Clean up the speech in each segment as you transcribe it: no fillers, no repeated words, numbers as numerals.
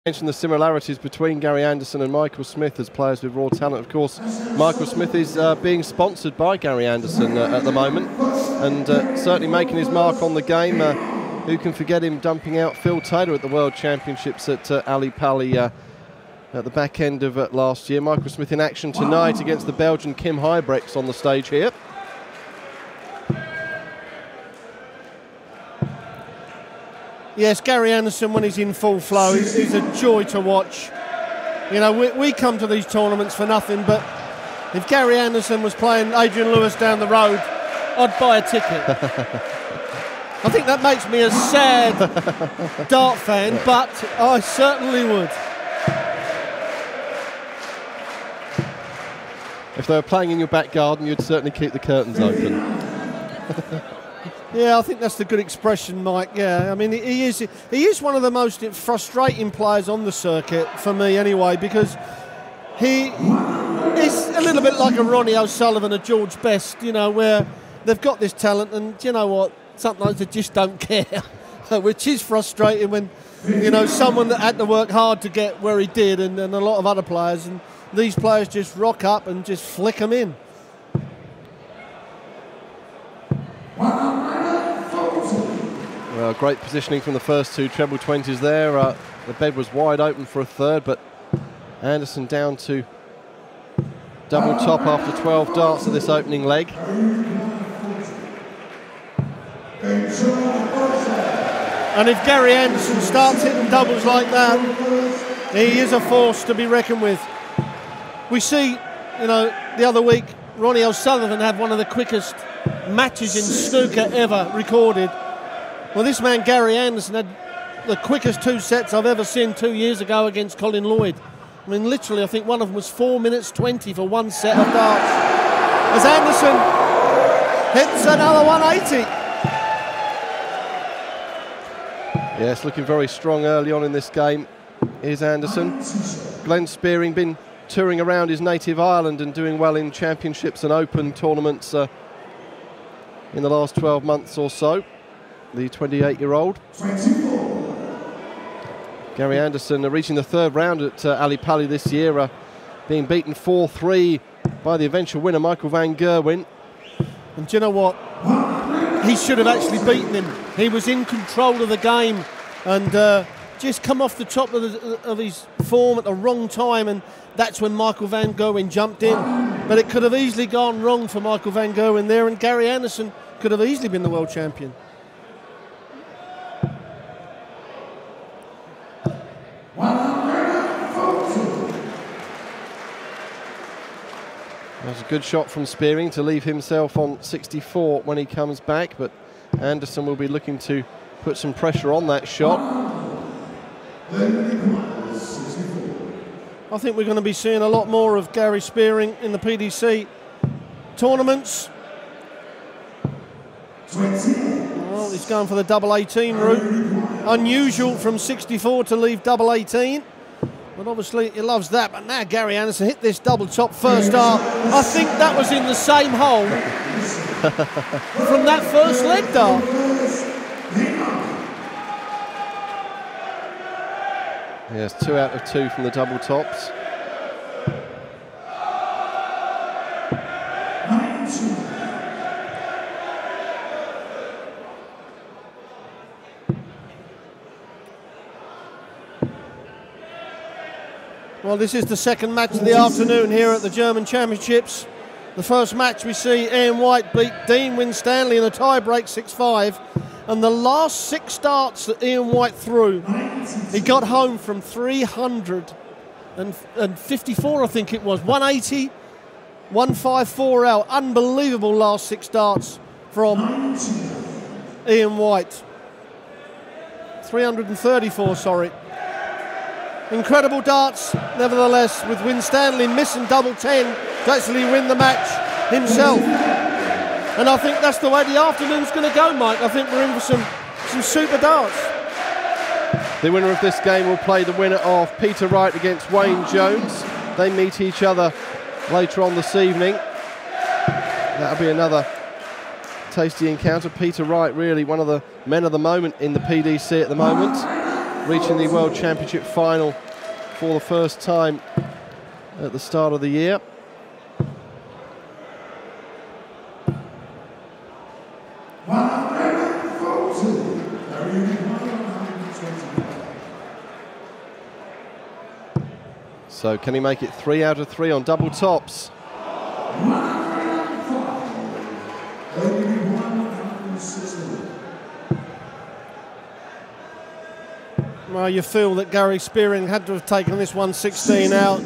Mention the similarities between Gary Anderson and Michael Smith as players with raw talent. Of course, Michael Smith is being sponsored by Gary Anderson at the moment, and certainly making his mark on the game. Who can forget him dumping out Phil Taylor at the World Championships at Ali Pali at the back end of last year. Michael Smith in action tonight against the Belgian Kim Huybrechts on the stage here. Yes, Gary Anderson, when he's in full flow, he's a joy to watch. You know, we come to these tournaments for nothing, but if Gary Anderson was playing Adrian Lewis down the road, I'd buy a ticket. I think that makes me a sad dart fan, but I certainly would. If they were playing in your back garden, you'd certainly keep the curtains open. Yeah, I think that's the good expression, Mike. Yeah, I mean, he is one of the most frustrating players on the circuit, for me anyway, because he is a little bit like a Ronnie O'Sullivan or George Best, you know, where they've got this talent and, you know what, sometimes they just don't care, which is frustrating when, you know, someone that had to work hard to get where he did and a lot of other players, and these players just rock up and just flick them in. Well, great positioning from the first two treble 20s there. The bed was wide open for a third, but Anderson down to double top after 12 darts of this opening leg. And if Gary Anderson starts hitting doubles like that, he is a force to be reckoned with. We see, you know, the other week, Ronnie O'Sullivan had one of the quickest matches in snooker ever recorded. Well, this man Gary Anderson had the quickest 2 sets I've ever seen 2 years ago against Colin Lloyd. I mean, literally, I think one of them was 4 minutes 20 for one set of darts. As Anderson hits another 180. Yes, looking very strong early on in this game is Anderson. Glenn Spearing been touring around his native Ireland and doing well in championships and open tournaments in the last 12 months or so. The 28-year-old. Gary Anderson reaching the third round at Ali Pali this year, being beaten 4-3 by the eventual winner, Michael van Gerwen. And do you know what? He should have actually beaten him. He was in control of the game and just come off the top of his form at the wrong time, and that's when Michael van Gerwen jumped in. But it could have easily gone wrong for Michael van Gerwen there, and Gary Anderson could have easily been the world champion. That's a good shot from Spearing to leave himself on 64 when he comes back, but Anderson will be looking to put some pressure on that shot. I think we're going to be seeing a lot more of Gary Spearing in the PDC tournaments. Well, he's going for the double 18 route. Unusual from 64 to leave double 18. But obviously he loves that. But now Gary Anderson hit this double top first dart. I think that was in the same hole from that first leg dart. Yes, 2 out of 2 from the double tops. Well, this is the second match of the afternoon here at the German Championships. The first match we see Ian White beat Dean Winstanley in a tie-break 6-5. And the last 6 darts that Ian White threw, he got home from 354, I think it was. 180, 154 out. Unbelievable last 6 darts from Ian White. 334, sorry. Incredible darts, nevertheless, with Winstanley missing double 10 to actually win the match himself. And I think that's the way the afternoon's going to go, Mike. I think we're in for some super darts. The winner of this game will play the winner of Peter Wright against Wayne Jones. They meet each other later on this evening. That'll be another tasty encounter. Peter Wright, really one of the men of the moment in the PDC at the moment. reaching the World Championship final for the first time at the start of the year. So can he make it 3 out of 3 on double tops? Well, you feel that Gary Spearing had to have taken this 116 out.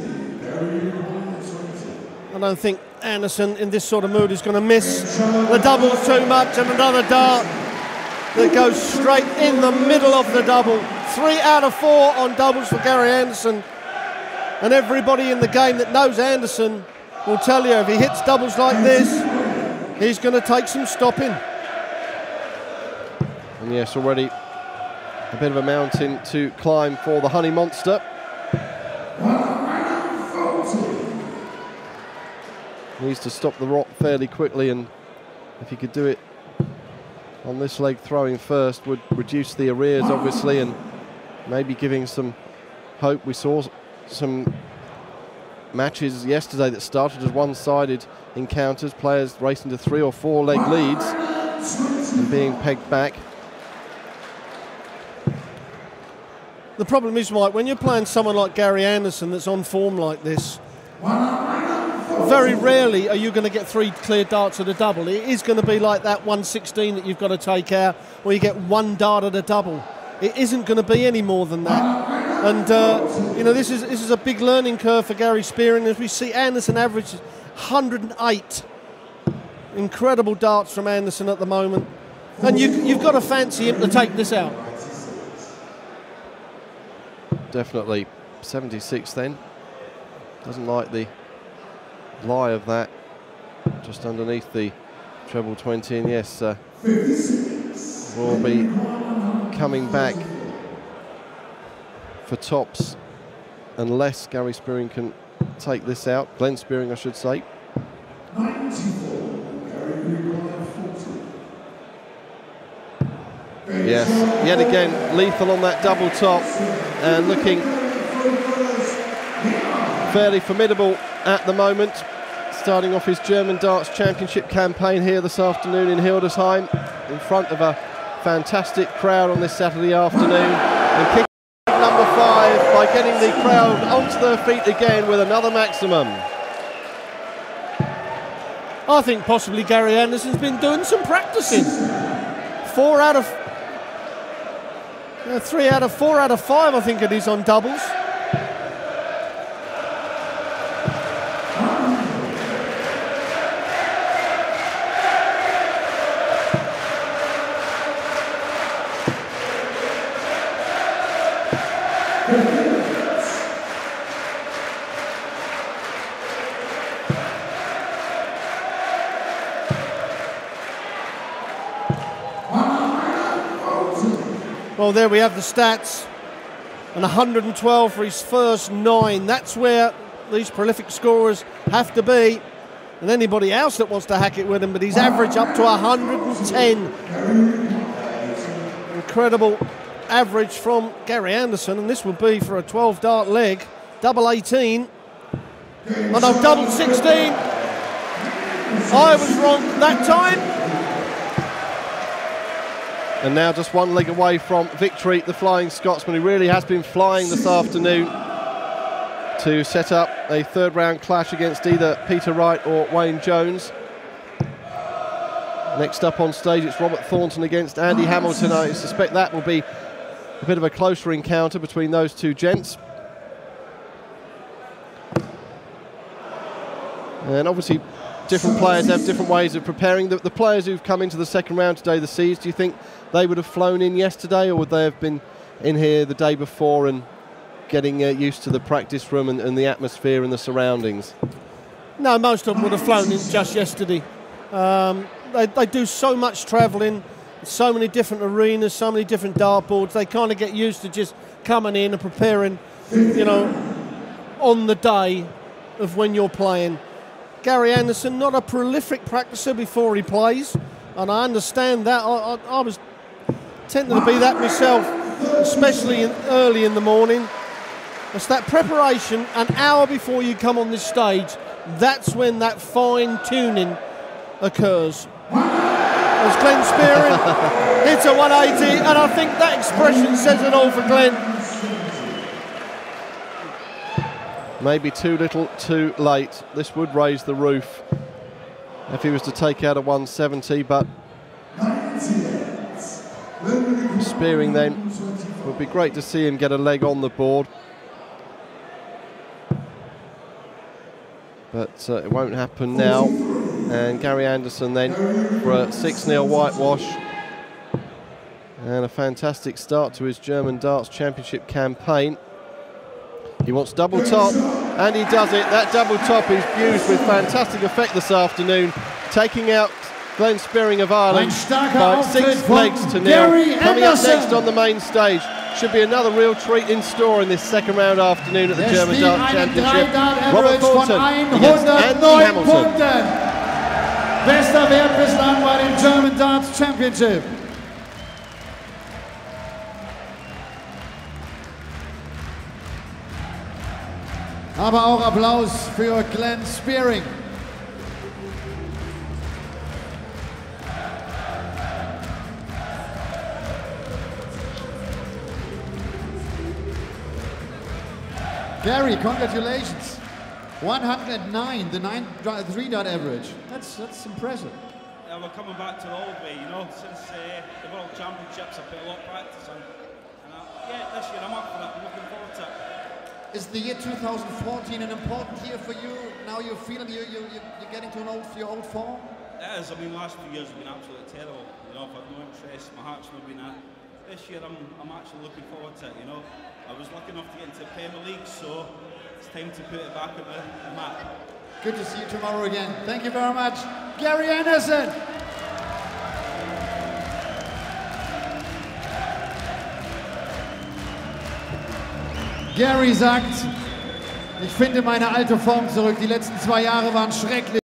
I don't think Anderson in this sort of mood is going to miss the doubles too much, and another dart that goes straight in the middle of the double. 3 out of 4 on doubles for Gary Anderson. And everybody in the game that knows Anderson will tell you if he hits doubles like this, he's going to take some stopping. And yes, already a bit of a mountain to climb for the Honey Monster. Needs to stop the rock fairly quickly, and if he could do it on this leg throwing first, would reduce the arrears obviously, and maybe giving some hope. We saw some matches yesterday that started as one-sided encounters, players racing to 3 or 4 leg leads and being pegged back. The problem is, Mike, when you're playing someone like Gary Anderson that's on form like this, very rarely are you going to get 3 clear darts at a double. It is going to be like that 116 that you've got to take out, where you get 1 dart at a double. It isn't going to be any more than that. And, you know, this is a big learning curve for Gary Spearing, as we see Anderson average 108. Incredible darts from Anderson at the moment. And you've got to fancy him to take this out. Definitely. 76 then. Doesn't like the lie of that. Just underneath the treble 20. And yes, will be coming back for tops unless Gary Spearing can take this out. Glenn Spearing, I should say. Yes, yet again lethal on that double top, and looking fairly formidable at the moment. Starting off his German Darts Championship campaign here this afternoon in Hildesheim, in front of a fantastic crowd on this Saturday afternoon, and kicking number 5 by getting the crowd onto their feet again with another maximum. I think possibly Gary Anderson's been doing some practicing. 3 out of 4 out of 5, I think it is, on doubles. Well, there we have the stats, and 112 for his first 9. That's where these prolific scorers have to be, and anybody else that wants to hack it with him, but he's average up to 110. Incredible average from Gary Anderson, and this would be for a 12 dart leg, double 18. Oh no, double 16. I was wrong that time. And now just 1 leg away from victory, the Flying Scotsman, who really has been flying this afternoon, to set up a 3rd round clash against either Peter Wright or Wayne Jones. Next up on stage, it's Robert Thornton against Andy Hamilton. I suspect that will be a bit of a closer encounter between those 2 gents. And obviously different players have different ways of preparing. The players who've come into the 2nd round today, the Seas, do you think they would have flown in yesterday, or would they have been in here the day before and getting used to the practice room and the atmosphere and the surroundings? No, most of them would have flown in just yesterday. They do so much travelling, so many different arenas, so many different dartboards. They kind of get used to just coming in and preparing, you know, on the day of when you're playing. Gary Anderson, not a prolific practicer before he plays, and I understand that. I was tempted to be that myself. especially early in the morning. It's that preparation an hour before you come on this stage. That's when that fine tuning occurs. As Glenn Spearing hits a 180, and I think that expression says it all for Glenn. Maybe too little, too late. This would raise the roof if he was to take out a 170, but Spearing then, would be great to see him get a leg on the board. But it won't happen now. And Gary Anderson then for a 6-0 whitewash. And a fantastic start to his German Darts Championship campaign. He wants double top, and he does it. That double top is used with fantastic effect this afternoon, taking out Glenn Spearing of Ireland by 6 legs to 0. Coming up next on the main stage, should be another real treat in store in this second round afternoon at the German Darts Championship. Robert Thornton against Andy Hamilton. Bester Wert bislang bei dem German Darts Championship. Aber auch Applaus für Glenn Spearing. Gary, congratulations. 109, the 3-dot average. That's impressive. Yeah, we're coming back to the old way, you know, since the World Championships. I've put a lot of practice on. Yeah, this year I'm up for it. I'm looking forward to it. Is the year 2014 an important year for you? Now you're feeling you're getting to your old form? It is. I mean, last few years have been absolutely terrible. You know, I've had no interest. My heart's not been at. This year I'm actually looking forward to it. You know, I was lucky enough to get into the Premier League, so it's time to put it back on the map. Good to see you tomorrow again. Thank you very much, Gary Anderson. Gary sagt, ich finde meine alte Form zurück. Die letzten 2 Jahre waren schrecklich.